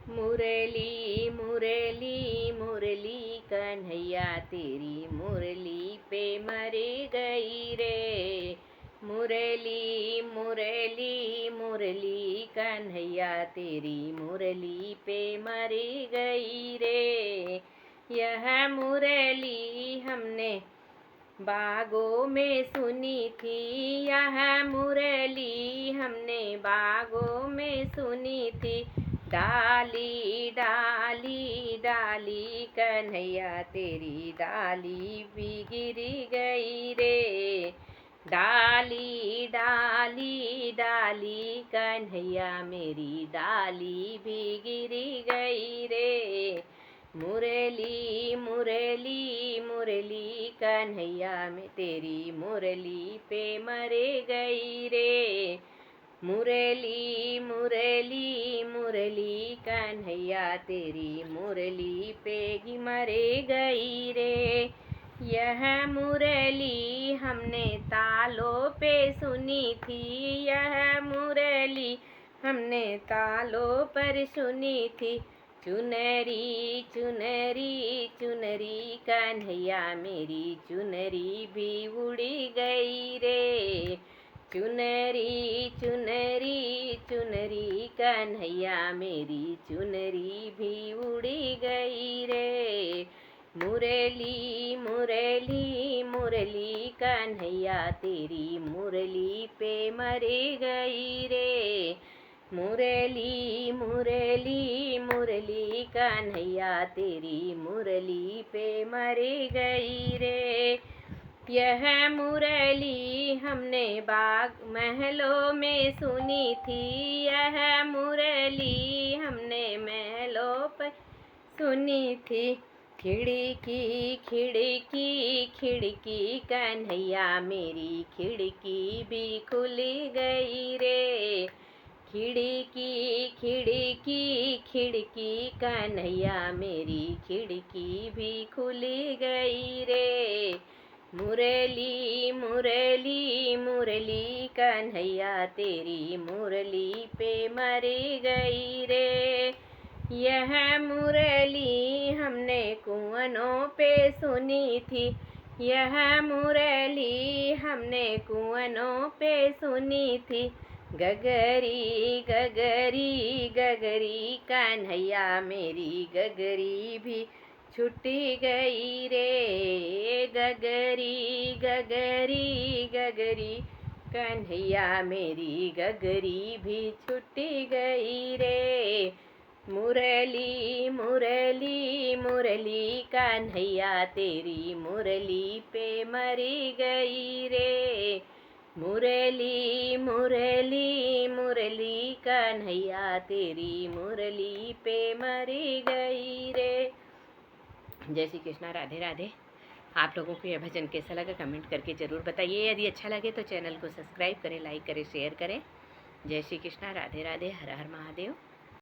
मुरली मुरली मुरली कन्हैया तेरी मुरली पे मरे गई रे। मुरली मुरली मुरली कन्हैया तेरी मुरली पे मरे गई रे। यह मुरली हमने बागों में सुनी थी। यह मुरली हमने बागों में सुनी थी। डाली डाली डाली कन्हैया तेरी डाली भी गिर गई रे। डाली डाली डाली कन्हैया मेरी डाली भी गिर गई रे। मुरली मुरली मुरली कन्हैया में तेरी मुरली पे मरे गई रे। मुरली मुरली मुरली कन्हैया तेरी मुरली पे मरे गई रे। यह मुरली हमने तालों पे सुनी थी। यह मुरली हमने तालों पर सुनी थी। चुनरी चुनरी चुनरी कन्हैया मेरी चुनरी भी उड़ी गई रे। चुनरी चुनरी चुनरी कन्हैया मेरी चुनरी भी उड़ी गई रे। मुरली मुरली मुरली कन्हैया तेरी मुरली पे मरे गई रे। मुरली मुरली मुरली कन्हैया तेरी मुरली पे मरे गई रे। यह मुरली हमने बाग महलों में सुनी थी। यह मुरली हमने महलों पर सुनी थी। खिड़की खिड़की खिड़की कन्हैया मेरी खिड़की भी खुल गई रे। खिड़की खिड़की खिड़की कन्हैया मेरी खिड़की भी खुल गई रे। मुरली मुरली मुरली कन्हैया तेरी मुरली पे मरे गई रे। यह मुरली हमने कुआनों पे सुनी थी। यह मुरली हमने कुआनों पे सुनी थी। गगरी गगरी गगरी कन्हैया मेरी गगरी भी छुट्टी गई रे। गगरी गगरी गगरी कन्हैया मेरी गगरी भी छुट्टी गई रे। मुरली मुरली मुरली कन्हैया तेरी मुरली पे मरी गई रे। मुरली मुरली मुरली कन्हैया तेरी मुरली पे मरी गई रे। जय श्री कृष्णा, राधे राधे। आप लोगों को यह भजन कैसा लगा कमेंट करके ज़रूर बताइए। यदि अच्छा लगे तो चैनल को सब्सक्राइब करें, लाइक करें, शेयर करें। जय श्री कृष्णा, राधे राधे, हर हर महादेव।